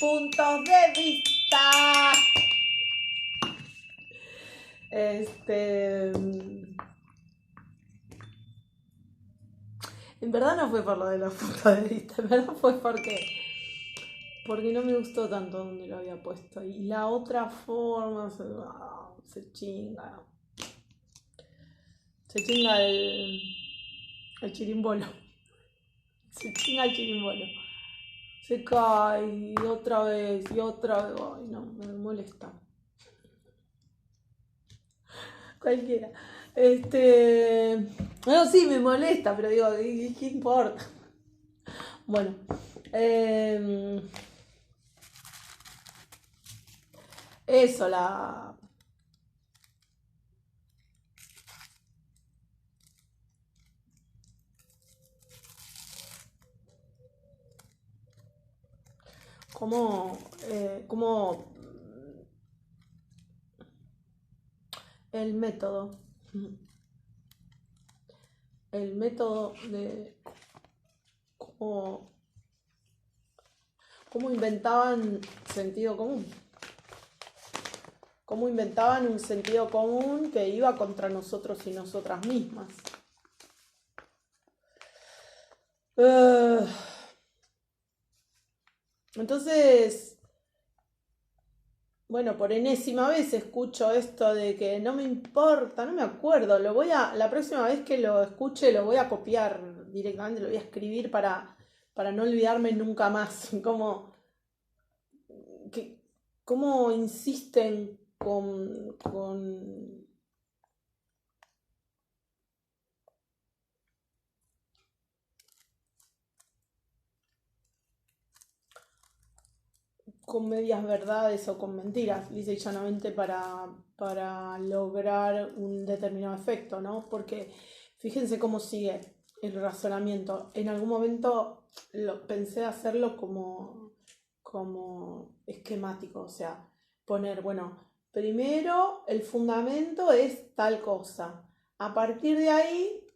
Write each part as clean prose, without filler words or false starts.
puntos de vista. En verdad no fue por lo de los puntos de vista, en verdad fue porque no me gustó tanto donde lo había puesto. Y la otra forma se chinga. Se chinga el chirimbolo. Se chinga el chirimbolo. Se cae y otra vez y otra vez. Ay, no, me molesta. Cualquiera. Bueno, sí, me molesta, pero digo, ¿qué importa? Bueno. Eso, como el método. El método de cómo inventaban sentido común. Cómo inventaban un sentido común que iba contra nosotros y nosotras mismas. Entonces, bueno, por enésima vez escucho esto de que no me importa, no me acuerdo, la próxima vez que lo escuche lo voy a copiar directamente, lo voy a escribir para no olvidarme nunca más. Cómo insisten con medias verdades o con mentiras, lisa y llanamente para lograr un determinado efecto, ¿no? Porque fíjense cómo sigue el razonamiento. En algún momento pensé hacerlo como esquemático, o sea, poner, bueno, primero el fundamento es tal cosa. A partir de ahí,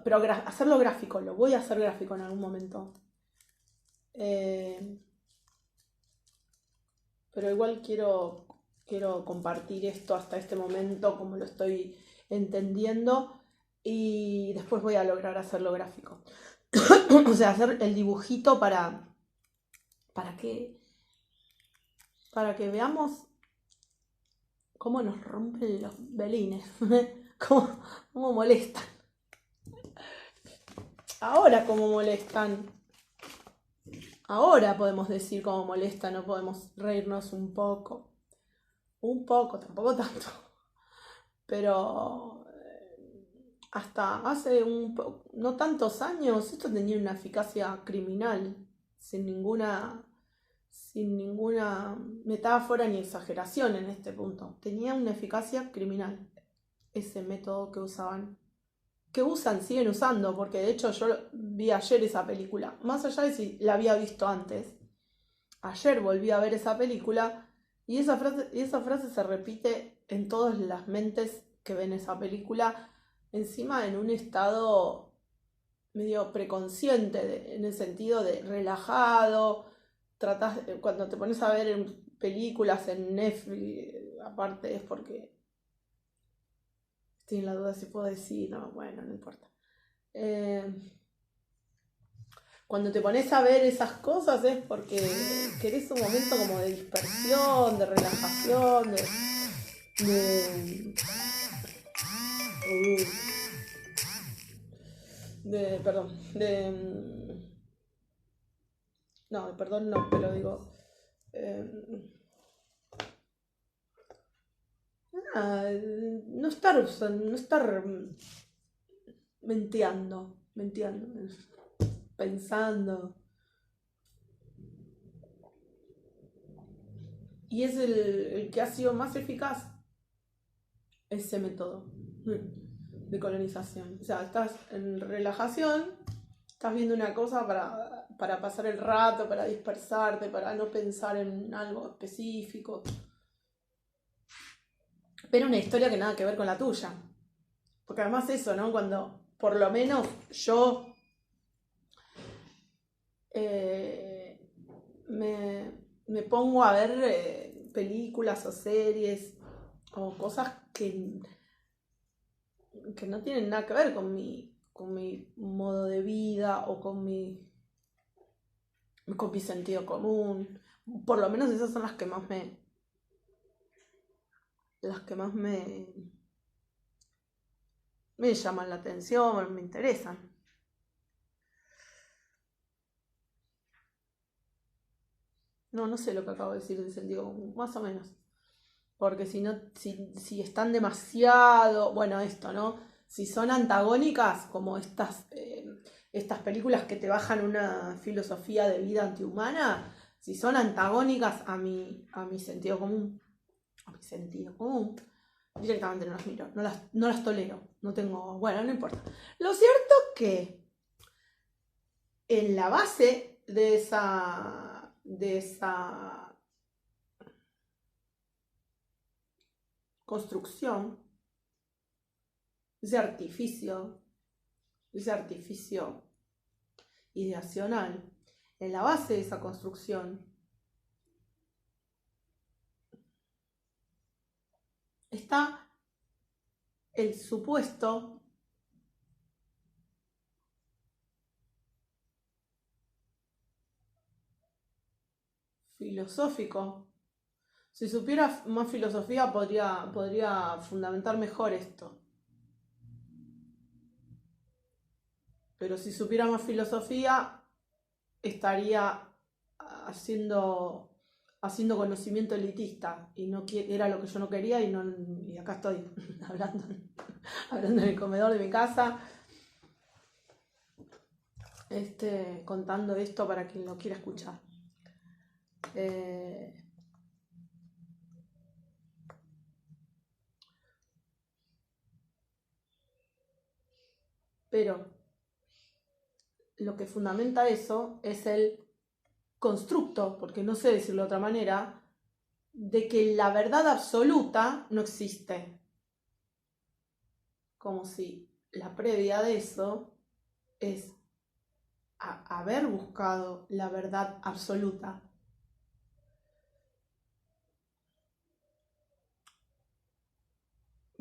pero hacerlo gráfico, lo voy a hacer gráfico en algún momento. Pero igual quiero compartir esto hasta este momento como lo estoy entendiendo y después voy a lograr hacerlo gráfico. O sea, hacer el dibujito para que veamos cómo nos rompen los belines, cómo molestan. Ahora cómo molestan. Ahora podemos decir cómo molesta, no podemos reírnos un poco. Un poco, tampoco tanto. Pero hasta hace no tantos años esto tenía una eficacia criminal, sin ninguna metáfora ni exageración en este punto. Tenía una eficacia criminal ese método que usaban. Que siguen usando, porque de hecho yo vi ayer esa película, más allá de si la había visto antes. Ayer volví a ver esa película y esa frase se repite en todas las mentes que ven esa película, encima en un estado medio preconsciente, en el sentido de relajado. Cuando te pones a ver películas en Netflix, aparte es porque estoy en la duda si puedo decir, no, bueno, no importa. Cuando te pones a ver esas cosas es porque querés un momento como de dispersión, de relajación, perdón, no, perdón no, pero digo, no estar menteando, pensando. Y es el que ha sido más eficaz, ese método de colonización. O sea, estás en relajación, estás viendo una cosa para pasar el rato, para dispersarte, para no pensar en algo específico. Pero una historia que nada que ver con la tuya. Porque además eso, ¿no? Cuando por lo menos yo me pongo a ver películas o series o cosas que no tienen nada que ver con mi modo de vida o con mi sentido común. Por lo menos esas son las que más me llaman la atención, me interesan. No sé lo que acabo de decir de sentido común, más o menos. Porque si no, si están demasiado, bueno, esto, ¿no? Si son antagónicas, como estas películas que te bajan una filosofía de vida antihumana, si son antagónicas a mi sentido común, directamente no las miro, no las tolero, no tengo, bueno, no importa. Lo cierto que en la base de esa construcción, ese artificio ideacional, en la base de esa construcción está el supuesto filosófico. Si supiera más filosofía podría fundamentar mejor esto. Pero si supiera más filosofía, estaría haciendo conocimiento elitista y no era lo que yo no quería y acá estoy hablando en el comedor de mi casa, contando esto para quien lo quiera escuchar. Pero lo que fundamenta eso es el constructo, porque no sé decirlo de otra manera, de que la verdad absoluta no existe. Como si la previa de eso es haber buscado la verdad absoluta.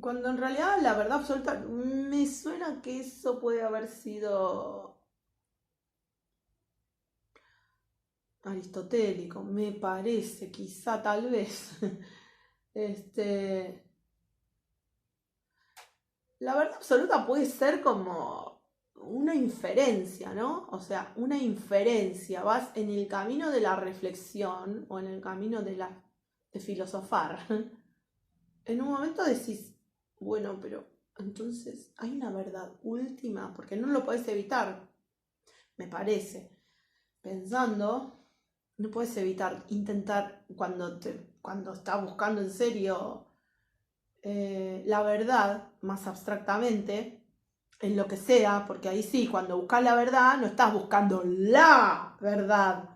Cuando en realidad la verdad absoluta me suena que eso puede haber sido aristotélico, me parece, quizá tal vez. La verdad absoluta puede ser como una inferencia, ¿no? O sea, una inferencia. Vas en el camino de la reflexión o en el camino de filosofar. En un momento decís, bueno, pero entonces hay una verdad última, porque no lo podés evitar, me parece. Pensando, no puedes evitar intentar cuando estás buscando en serio la verdad, más abstractamente, en lo que sea, porque ahí sí, cuando buscas la verdad, no estás buscando la verdad.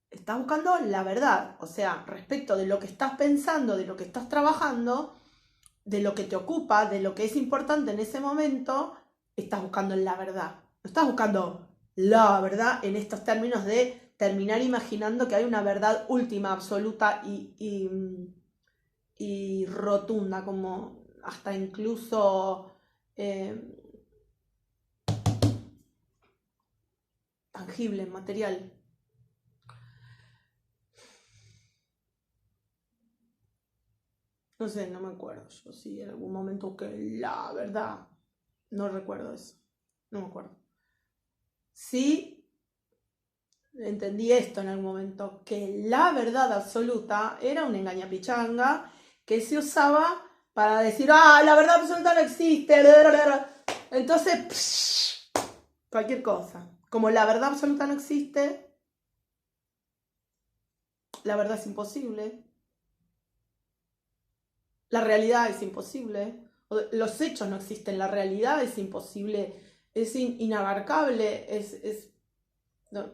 Estás buscando la verdad, o sea, respecto de lo que estás pensando, de lo que estás trabajando, de lo que te ocupa, de lo que es importante en ese momento, estás buscando la verdad. No estás buscando la verdad en estos términos de terminar imaginando que hay una verdad última, absoluta y rotunda, como hasta incluso tangible, material. No sé, no me acuerdo. Yo sí en algún momento que la verdad, no recuerdo eso. No me acuerdo. Sí entendí esto en algún momento, que la verdad absoluta era una engañapichanga que se usaba para decir, la verdad absoluta no existe. Entonces, cualquier cosa. Como la verdad absoluta no existe, la verdad es imposible. La realidad es imposible. Los hechos no existen, la realidad es imposible, es inabarcable, no.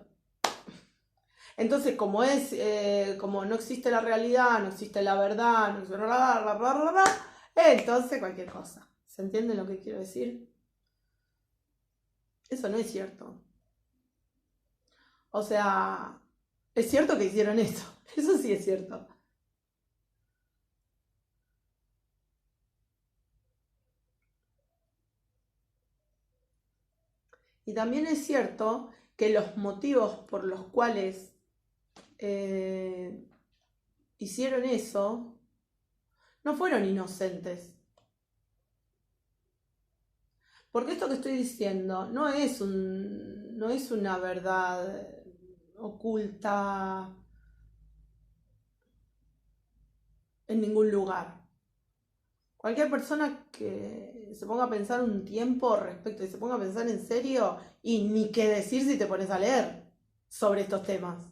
Entonces, como no existe la realidad, no existe la verdad, no existe entonces cualquier cosa. ¿Se entiende lo que quiero decir? Eso no es cierto. O sea, Es cierto que hicieron eso, eso sí es cierto. Y también es cierto que los motivos por los cuales eh, hicieron eso no fueron inocentes. Porque esto que estoy diciendo no es una verdad oculta en ningún lugar. Cualquier persona que se ponga a pensar un tiempo respecto y se ponga a pensar en serio, y ni qué decir si te pones a leer sobre estos temas.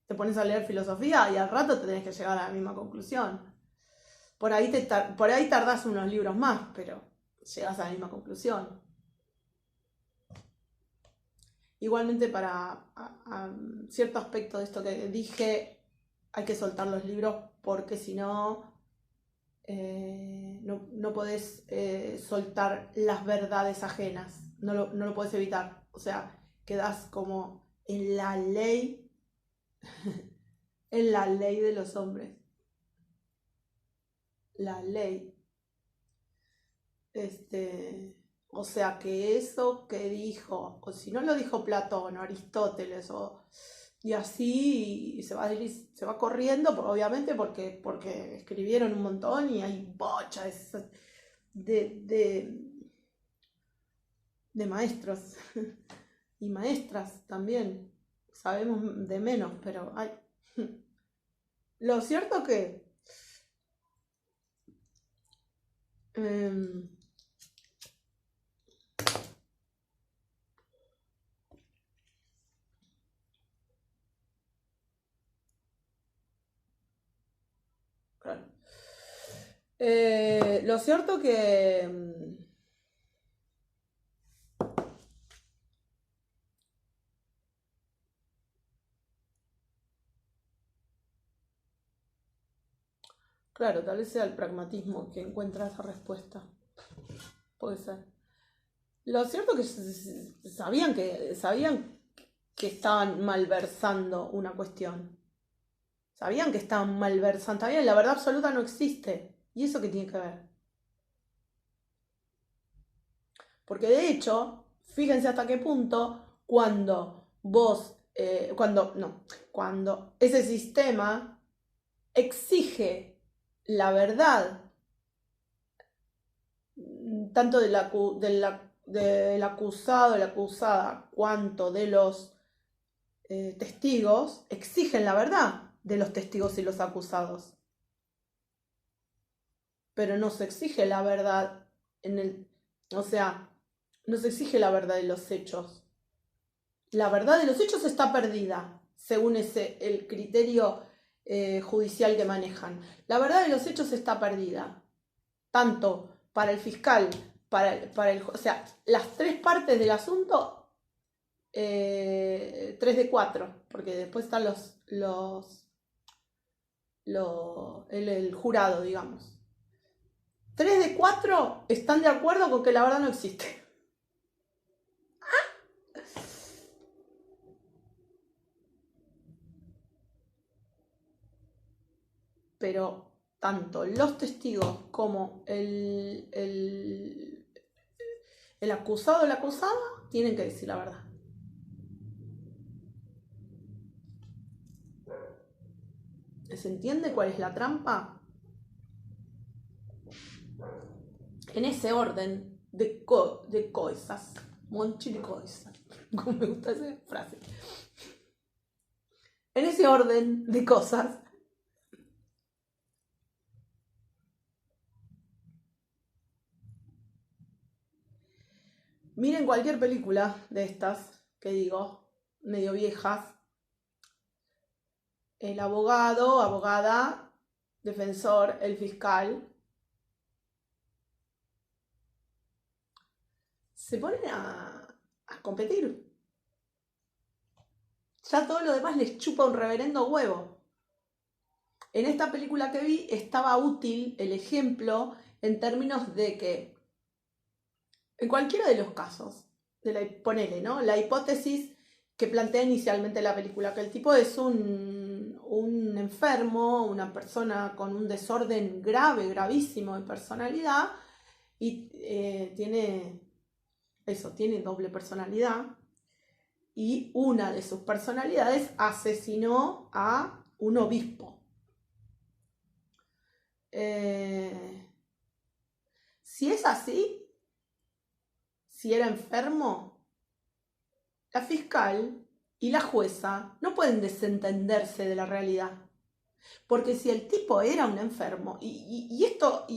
Te pones a leer filosofía y al rato te tenés que llegar a la misma conclusión. Por ahí tardás unos libros más, pero llegas a la misma conclusión. Igualmente para cierto aspecto de esto que dije, hay que soltar los libros porque si no, no podés soltar las verdades ajenas, no lo podés evitar. O sea, quedás como en la ley, en la ley de los hombres. La ley. O sea que eso que dijo, o si no lo dijo Platón o Aristóteles, y así se va corriendo, obviamente porque escribieron un montón y hay bochas de, de maestros y maestras también. Sabemos de menos, pero hay. Lo cierto que em, claro. Lo cierto que claro, tal vez sea el pragmatismo que encuentra esa respuesta. Puede ser. Lo cierto que sabían que estaban malversando una cuestión. Sabían que estaban malversando. Sabían la verdad absoluta no existe. ¿Y eso qué tiene que ver? Porque de hecho, fíjense hasta qué punto cuando cuando ese sistema exige la verdad tanto del acusado, la acusada, cuanto de los testigos, exigen la verdad de los testigos y los acusados. Pero no se exige la verdad o sea, no se exige la verdad de los hechos. La verdad de los hechos está perdida, según el criterio judicial que manejan. La verdad de los hechos está perdida, tanto para el fiscal, o sea, las tres partes del asunto, 3 de 4, porque después están el jurado, digamos. 3 de 4 están de acuerdo con que la verdad no existe. Pero tanto los testigos como el acusado o la acusada tienen que decir la verdad. ¿Se entiende cuál es la trampa? En ese orden de cosas, monchi de cosas, como me gusta esa frase. En ese orden de cosas, miren cualquier película de estas que digo, medio viejas, el abogado, abogada, defensor, el fiscal, se ponen a competir. Ya todo lo demás les chupa un reverendo huevo. En esta película que vi estaba útil el ejemplo en términos de que en cualquiera de los casos, ponele, ¿no? La hipótesis que plantea inicialmente la película, que el tipo es un enfermo, una persona con un desorden grave, gravísimo de personalidad, y tiene doble personalidad, y una de sus personalidades asesinó a un obispo. Si es así, si era enfermo, la fiscal y la jueza no pueden desentenderse de la realidad. Porque si el tipo era un enfermo, y esto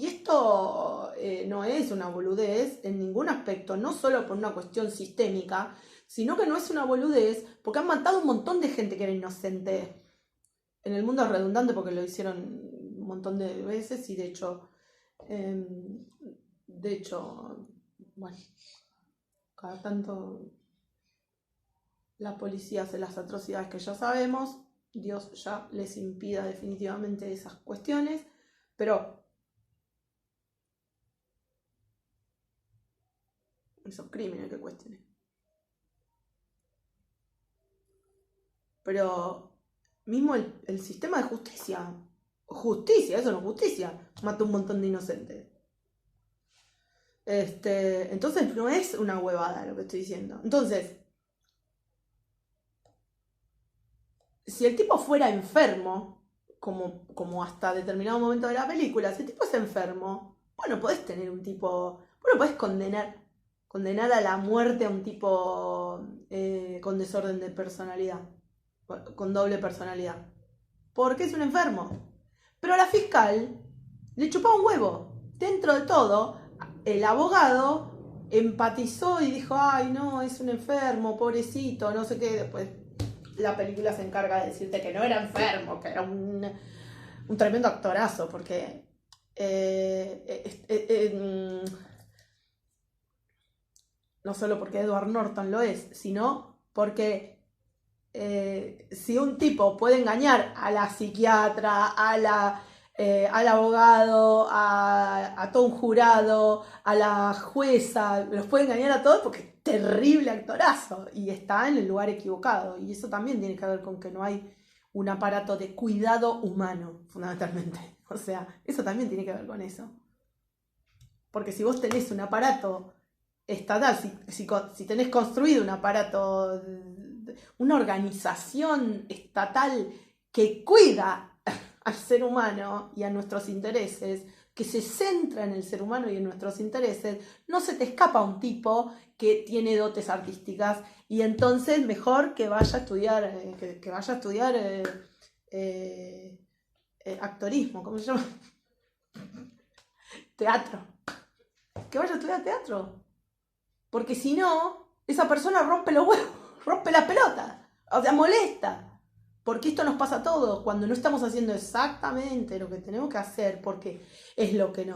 no es una boludez en ningún aspecto, no solo por una cuestión sistémica, sino que no es una boludez porque han matado un montón de gente que era inocente. En el mundo es redundante porque lo hicieron un montón de veces y de hecho, bueno, cada tanto la policía hace las atrocidades que ya sabemos. Dios ya les impida definitivamente esas cuestiones, pero esos crímenes que cuestionen. Pero mismo el sistema de justicia, eso no es justicia, mata un montón de inocentes. Entonces no es una huevada lo que estoy diciendo. Entonces, si el tipo fuera enfermo, como hasta determinado momento de la película, si el tipo es enfermo, bueno, podés tener un tipo, bueno, podés condenar a la muerte a un tipo con desorden de personalidad, con doble personalidad, porque es un enfermo. Pero a la fiscal le chupaba un huevo. Dentro de todo, el abogado empatizó y dijo, ay, no, es un enfermo, pobrecito, no sé qué, después la película se encarga de decirte que no era enfermo, que era un tremendo actorazo, porque no solo porque Edward Norton lo es, sino porque si un tipo puede engañar a la psiquiatra, al abogado, a todo un jurado, a la jueza, los puede engañar a todos porque es terrible actorazo y está en el lugar equivocado. Y eso también tiene que ver con que no hay un aparato de cuidado humano, fundamentalmente. O sea, eso también tiene que ver con eso. Porque si vos tenés un aparato estatal, si tenés construido un aparato, una organización estatal que cuida al ser humano y a nuestros intereses, que se centra en el ser humano y en nuestros intereses, no se te escapa un tipo que tiene dotes artísticas y entonces mejor que vaya a estudiar, actorismo, ¿cómo se llama? Teatro. Que vaya a estudiar teatro. Porque si no, esa persona rompe los huevos, rompe las pelotas, o sea, molesta. Porque esto nos pasa a todos cuando no estamos haciendo exactamente lo que tenemos que hacer, porque es lo que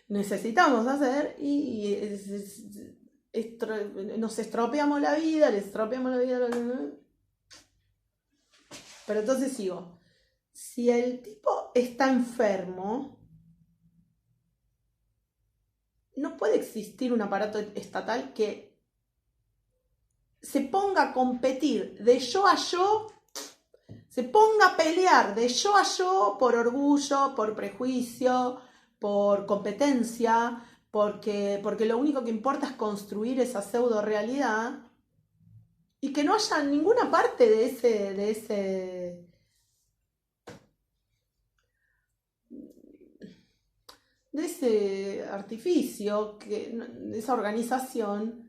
necesitamos hacer y nos estropeamos la vida, Pero entonces sigo. Si el tipo está enfermo, no puede existir un aparato estatal que se ponga a competir de yo a yo, se ponga a pelear de yo a yo por orgullo, por prejuicio, por competencia, porque lo único que importa es construir esa pseudo realidad y que no haya ninguna parte de ese artificio, de esa organización,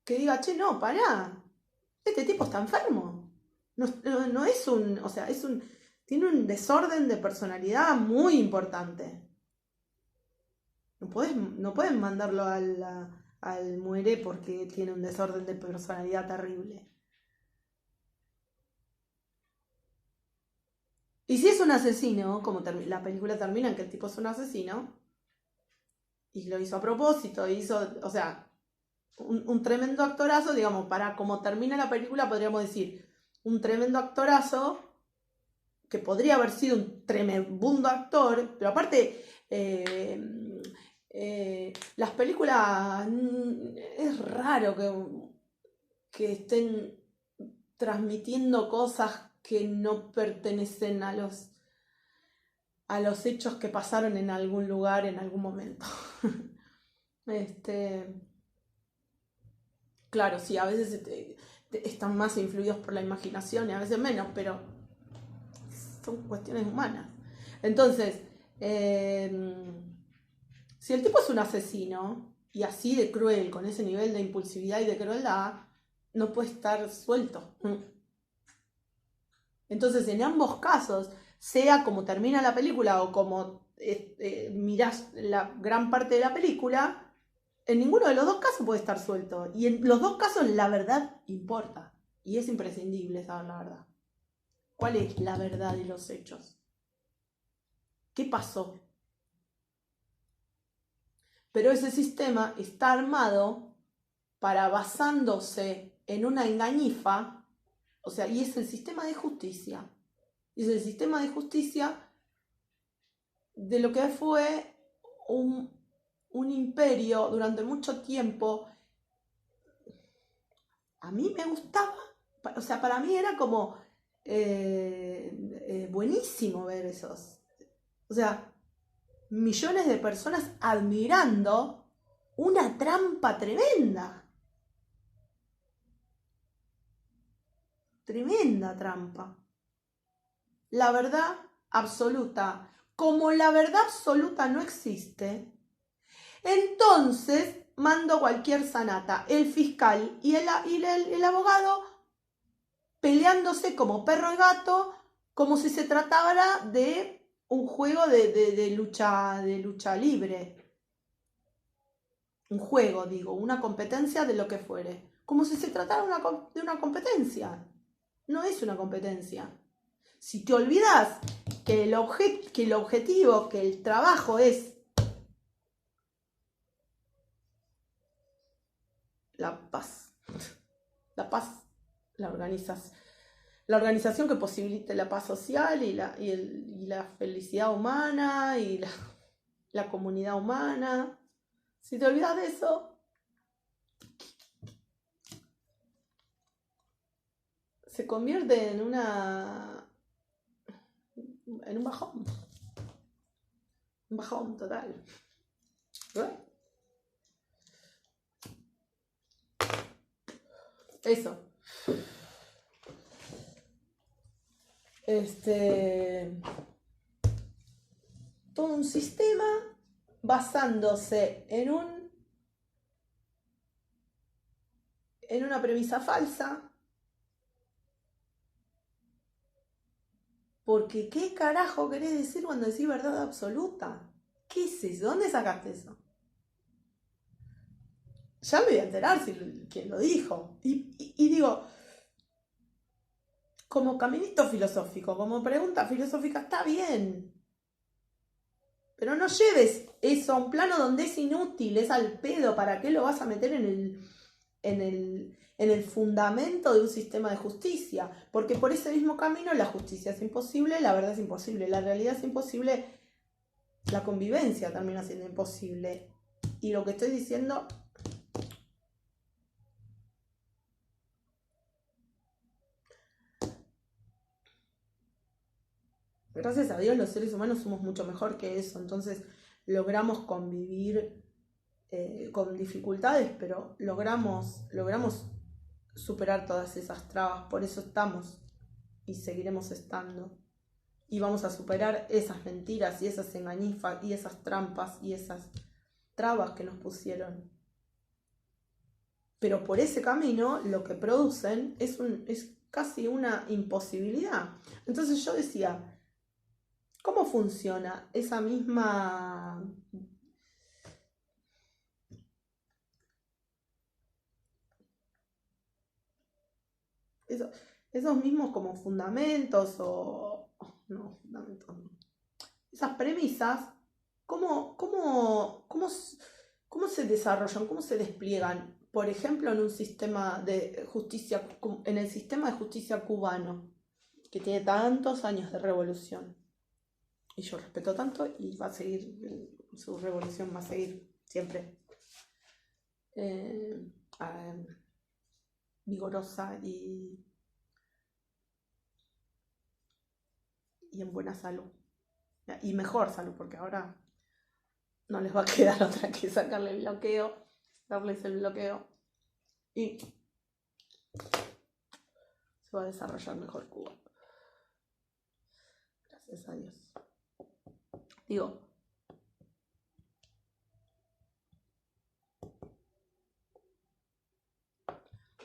que diga, che, no, pará, este tipo está enfermo. No es o sea, tiene un desorden de personalidad muy importante. No pueden mandarlo al muere porque tiene un desorden de personalidad terrible. Y si es un asesino, como la película termina en que el tipo es un asesino, y lo hizo a propósito, o sea, un tremendo actorazo, digamos, para como termina la película podríamos decir, un tremendo actorazo, que podría haber sido un tremendo actor, pero aparte las películas, es raro que estén transmitiendo cosas que no pertenecen a los hechos que pasaron en algún lugar en algún momento. Claro, sí, a veces están más influidos por la imaginación y a veces menos, pero son cuestiones humanas. Entonces, si el tipo es un asesino y así de cruel, con ese nivel de impulsividad y de crueldad, no puede estar suelto. Entonces, en ambos casos, sea como termina la película o como mirás la gran parte de la película, en ninguno de los dos casos puede estar suelto. Y en los dos casos la verdad importa. Y es imprescindible saber la verdad. ¿Cuál es la verdad de los hechos? ¿Qué pasó? Pero ese sistema está armado para, basándose en una engañifa, o sea, y es el sistema de justicia. Y es el sistema de justicia de lo que fue un imperio durante mucho tiempo. A mí me gustaba, o sea, para mí era como buenísimo ver esos. O sea, millones de personas admirando una trampa tremenda. Tremenda trampa. La verdad absoluta. Como la verdad absoluta no existe, entonces mando cualquier sanata. El fiscal y el abogado peleándose como perro y gato, como si se tratara de un juego de lucha libre. Un juego, digo, una competencia de lo que fuere. Como si se tratara de una competencia. No es una competencia. Si te olvidas que el objetivo, que el trabajo es la paz. La paz, la organización que posibilite la paz social y la felicidad humana y la comunidad humana. Si te olvidas de eso, se convierte en un bajón. Un bajón total. Eso. Todo un sistema basándose en una premisa falsa. Porque ¿qué carajo querés decir cuando decís verdad absoluta? ¿Qué es eso? ¿Dónde sacaste eso? Ya me voy a enterar quién lo dijo. Y digo, como caminito filosófico, como pregunta filosófica, está bien. Pero no lleves eso a un plano donde es inútil, es al pedo. ¿Para qué lo vas a meter en el fundamento de un sistema de justicia? Porque por ese mismo camino la justicia es imposible, la verdad es imposible, la realidad es imposible, la convivencia termina siendo imposible. Y lo que estoy diciendo... Gracias a Dios los seres humanos somos mucho mejor que eso, entonces logramos convivir con dificultades, pero logramos superar todas esas trabas, por eso estamos y seguiremos estando. Y vamos a superar esas mentiras y esas engañifas y esas trampas y esas trabas que nos pusieron. Pero por ese camino lo que producen es casi una imposibilidad. Entonces yo decía, ¿cómo funciona esa misma... esos mismos como fundamentos o... no, fundamentos no. Esas premisas, ¿cómo se desarrollan, cómo se despliegan? Por ejemplo, en un sistema de justicia, en el sistema de justicia cubano, que tiene tantos años de revolución. Y yo respeto tanto y va a seguir, su revolución va a seguir siempre eh, vigorosa y en buena salud. Y mejor salud, porque ahora no les va a quedar otra que sacarle el bloqueo, darles el bloqueo y se va a desarrollar mejor Cuba. Gracias a Dios. Digo,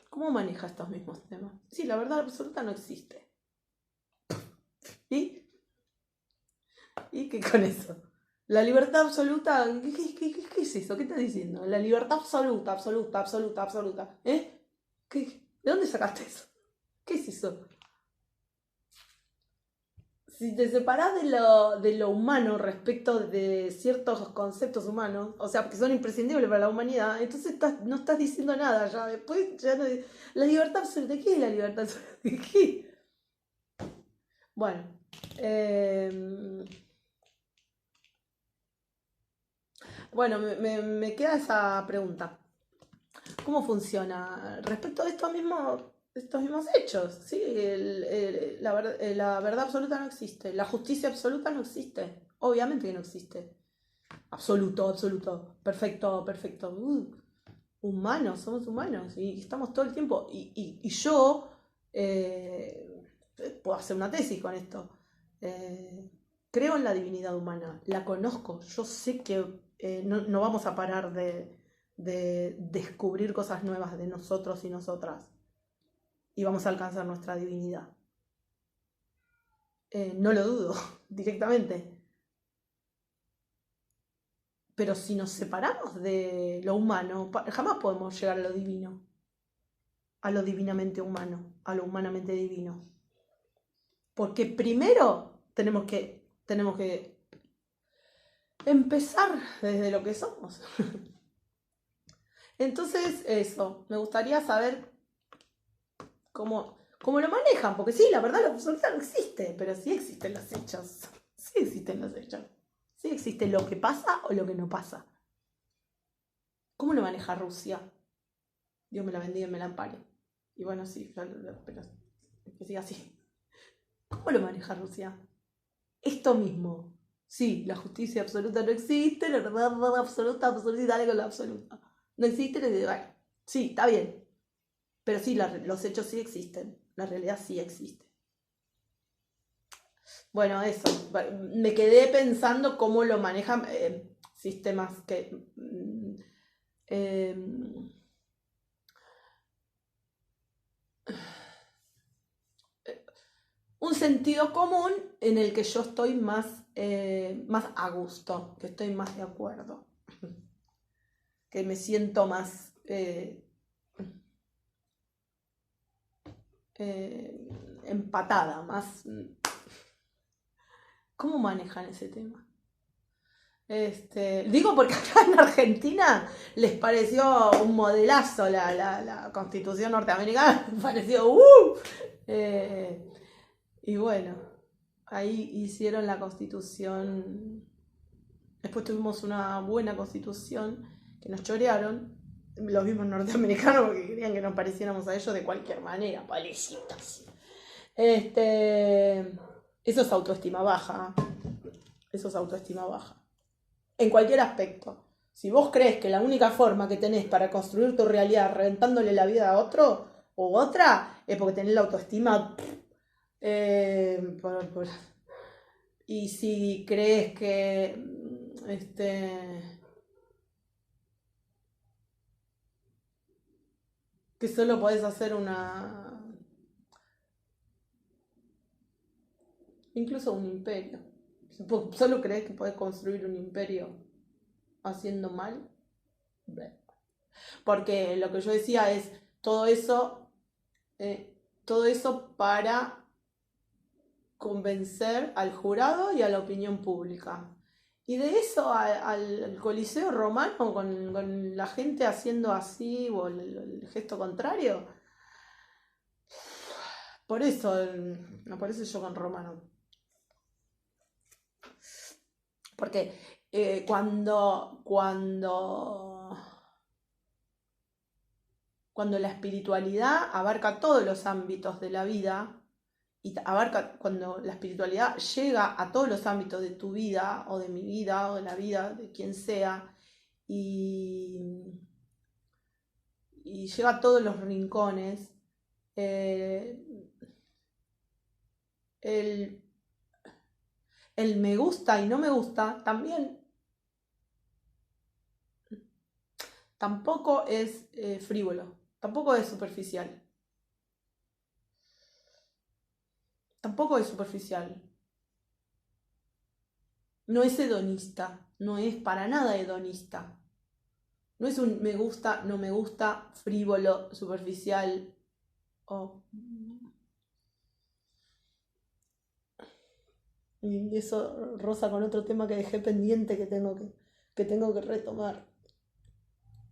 ¿cómo maneja estos mismos temas? Sí, la verdad absoluta no existe. ¿Y qué con eso? La libertad absoluta, ¿qué es eso? ¿Qué estás diciendo? La libertad absoluta, absoluta, absoluta, absoluta. ¿De dónde sacaste eso? ¿Qué es eso? Si te separás de lo humano respecto de ciertos conceptos humanos, o sea, que son imprescindibles para la humanidad, entonces no estás diciendo nada ya. Después ya no. La libertad absoluta, ¿qué es la libertad absoluta? ¿Qué? Bueno. Bueno, me queda esa pregunta. ¿Cómo funciona respecto a estos mismos hechos? ¿Sí? La verdad absoluta no existe. La justicia absoluta no existe. Obviamente que no existe. Absoluto, absoluto. Perfecto, perfecto. Humanos, somos humanos. Y estamos todo el tiempo. Y yo puedo hacer una tesis con esto. Creo en la divinidad humana. La conozco. Yo sé que no vamos a parar de descubrir cosas nuevas de nosotros y nosotras y vamos a alcanzar nuestra divinidad. No lo dudo directamente, pero si nos separamos de lo humano, jamás podemos llegar a lo divino, a lo divinamente humano, a lo humanamente divino, porque primero tenemos que empezar desde lo que somos. Entonces, eso, me gustaría saber cómo lo manejan, porque sí, la verdad absoluta no existe, pero sí existen los hechos. Sí existen los hechos. Sí existe lo que pasa o lo que no pasa. ¿Cómo lo maneja Rusia? Dios me la bendiga y me la ampare. Y bueno, sí, pero que siga así. ¿Cómo lo maneja Rusia? Esto mismo. Sí, la justicia absoluta no existe, la verdad absoluta, y dale con la absoluta. No existe, bueno, sí, está bien. Pero sí, los hechos sí existen. La realidad sí existe. Bueno, eso. Me quedé pensando cómo lo manejan sistemas que... un sentido común en el que yo estoy más a gusto, que estoy más de acuerdo, que me siento más empatada, más... ¿Cómo manejan ese tema? Digo porque acá en Argentina les pareció un modelazo la Constitución norteamericana, me pareció y bueno, ahí hicieron la Constitución. Después tuvimos una buena Constitución que nos chorearon los mismos norteamericanos porque querían que nos pareciéramos a ellos de cualquier manera, pobrecitos. Eso es autoestima baja. Eso es autoestima baja. En cualquier aspecto. Si vos crees que la única forma que tenés para construir tu realidad reventándole la vida a otro o otra es porque tenés la autoestima. Y si crees que que solo podés hacer incluso un imperio. Solo crees que podés construir un imperio haciendo mal. Porque lo que yo decía es todo eso para convencer al jurado y a la opinión pública. Y de eso al Coliseo Romano con la gente haciendo así o el gesto contrario. Por eso yo con Romano. Porque cuando la espiritualidad abarca todos los ámbitos de la vida, y cuando la espiritualidad llega a todos los ámbitos de tu vida, o de mi vida, o de la vida de quien sea, y llega a todos los rincones, eh, el, el me gusta y no me gusta tampoco es frívolo, tampoco es superficial, tampoco es superficial, no es hedonista, no es para nada hedonista, no es un me gusta, no me gusta, frívolo, superficial, o... Y eso roza con otro tema que dejé pendiente que tengo que retomar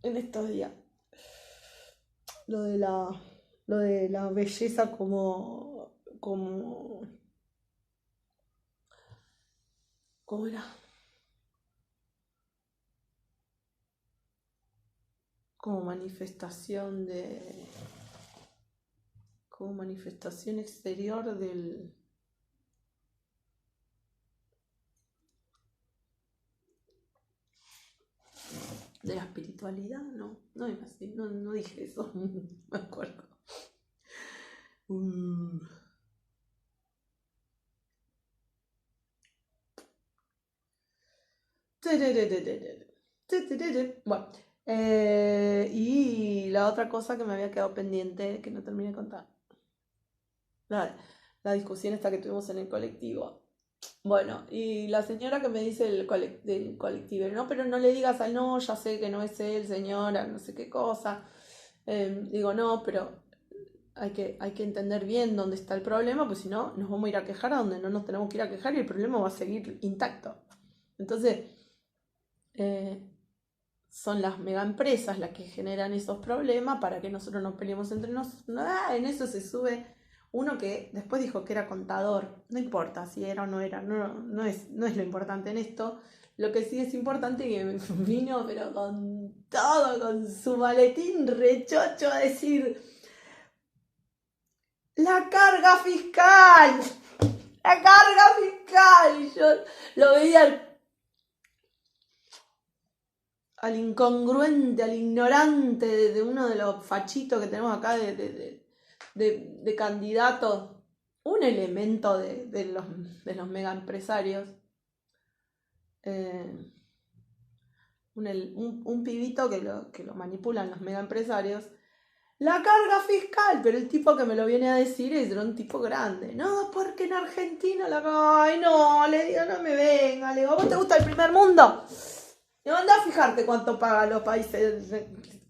en estos días. Lo de la belleza ¿cómo era? Como manifestación exterior de la espiritualidad, no es así, no dije eso, me acuerdo. Mm. Bueno, y la otra cosa que me había quedado pendiente, que no terminé de contar, la discusión esta que tuvimos en el colectivo. Bueno, y la señora que me dice del colectivo, no, pero no le digas al no, ya sé que no es él, señora, no sé qué cosa. Digo, no, pero hay que entender bien dónde está el problema, pues si no, nos vamos a ir a quejar a donde no nos tenemos que ir a quejar y el problema va a seguir intacto. Entonces, son las mega empresas las que generan esos problemas para que nosotros nos peleemos entre nosotros. En eso se sube uno que después dijo que era contador. No importa si era o no era, no es lo importante en esto. Lo que sí es importante es que vino, pero con todo, con su maletín rechocho a decir: ¡la carga fiscal! ¡La carga fiscal! Y yo lo veía al incongruente, al ignorante de uno de los fachitos que tenemos acá de candidatos, un elemento de los mega empresarios, un pibito que lo manipulan los mega empresarios. La carga fiscal, pero el tipo que me lo viene a decir era un tipo grande. No, porque en Argentina ay, no, le digo, no me venga, le digo, ¿vos te gusta el primer mundo? Y anda a fijarte cuánto pagan los países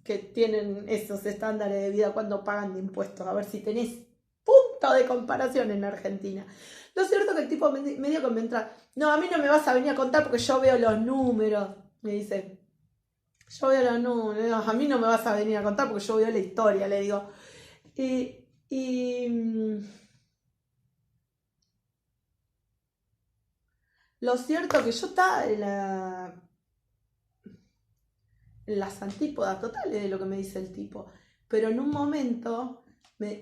que tienen esos estándares de vida, cuánto pagan de impuestos, a ver si tenés punto de comparación en Argentina. Lo cierto es que el tipo medio que me entra, no, a mí no me vas a venir a contar porque yo veo los números, me dice. Yo veo los números, a mí no me vas a venir a contar porque yo veo la historia, le digo. Y lo cierto es que yo estaba en las antípodas totales de lo que me dice el tipo. Pero en un momento,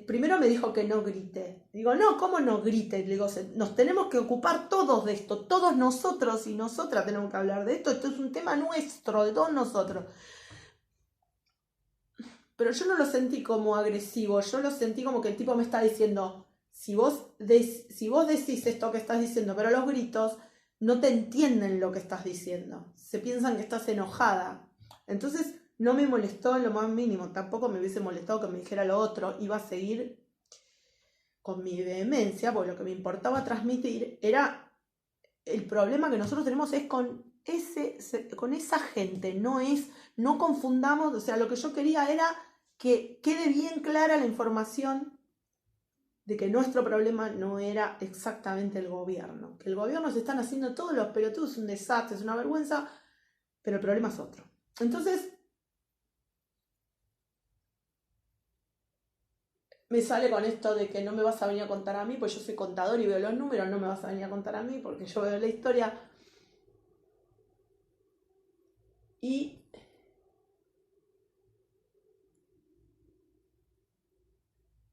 primero me dijo que no grite. Digo, no, ¿cómo no grite? Le digo, nos tenemos que ocupar todos de esto, todos nosotros y nosotras tenemos que hablar de esto. Esto es un tema nuestro, de todos nosotros. Pero yo no lo sentí como agresivo, yo lo sentí como que el tipo me está diciendo, si vos decís esto que estás diciendo, pero los gritos no te entienden lo que estás diciendo, se piensan que estás enojada. Entonces no me molestó en lo más mínimo, tampoco me hubiese molestado que me dijera lo otro, iba a seguir con mi vehemencia, porque lo que me importaba transmitir era el problema que nosotros tenemos es con esa gente, no confundamos, o sea, lo que yo quería era que quede bien clara la información de que nuestro problema no era exactamente el gobierno, que el gobierno se están haciendo todos los pelotudos, es un desastre, es una vergüenza, pero el problema es otro. Entonces, me sale con esto de que no me vas a venir a contar a mí, pues yo soy contador y veo los números, no me vas a venir a contar a mí porque yo veo la historia.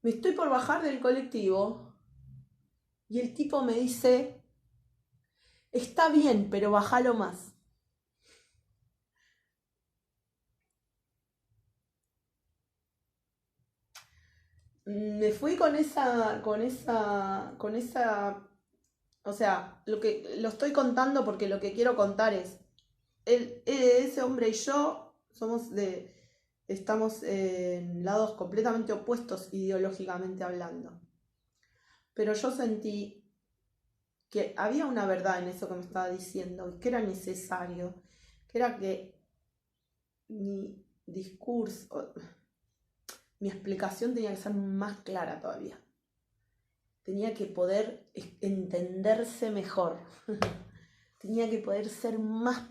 Me estoy por bajar del colectivo y el tipo me dice, está bien, pero bájalo más. Me fui o sea, lo estoy contando porque lo que quiero contar es, ese hombre y yo estamos en lados completamente opuestos ideológicamente hablando. Pero yo sentí que había una verdad en eso que me estaba diciendo, que era necesario, que era que mi discurso, mi explicación tenía que ser más clara todavía. Tenía que poder entenderse mejor. Tenía que poder ser más...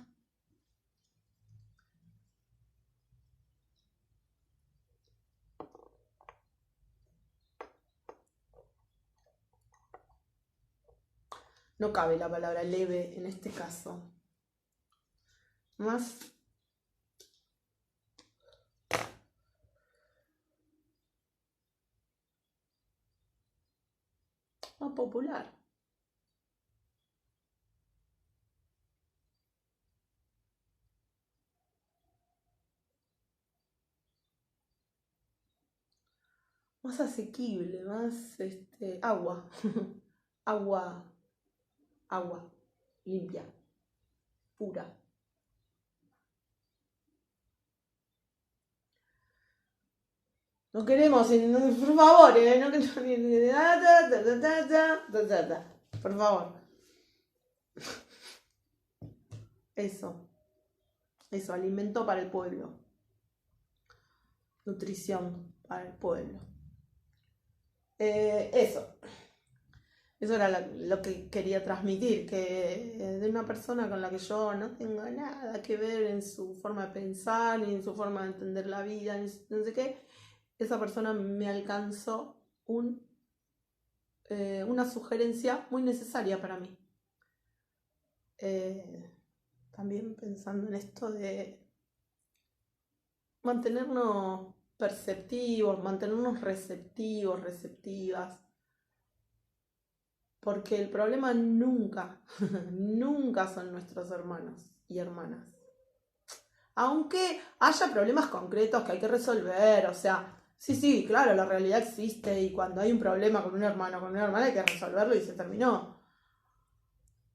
No cabe la palabra leve en este caso. Más popular. Más asequible, más agua. Agua limpia, pura. No queremos, por favor, no por favor. Eso, alimento para el pueblo. Nutrición para el pueblo. Eso era lo que quería transmitir, que de una persona con la que yo no tengo nada que ver en su forma de pensar, ni en su forma de entender la vida, ni no sé qué, esa persona me alcanzó una sugerencia muy necesaria para mí. También pensando en esto de mantenernos perceptivos, mantenernos receptivos, receptivas, porque el problema nunca, nunca son nuestros hermanos y hermanas. Aunque haya problemas concretos que hay que resolver, o sea, sí, claro, la realidad existe y cuando hay un problema con un hermano o con una hermana hay que resolverlo y se terminó.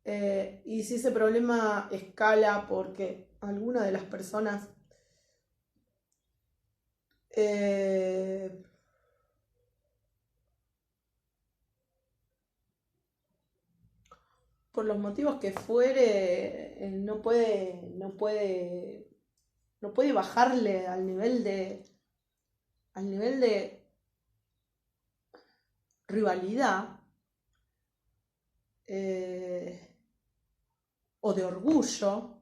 Y si ese problema escala porque alguna de las personas por los motivos que fuere, no puede bajarle al nivel de rivalidad o de orgullo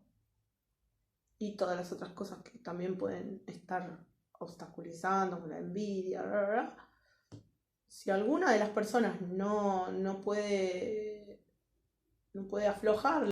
y todas las otras cosas que también pueden estar obstaculizando, como la envidia, bla, bla, bla. Si alguna de las personas no puede aflojar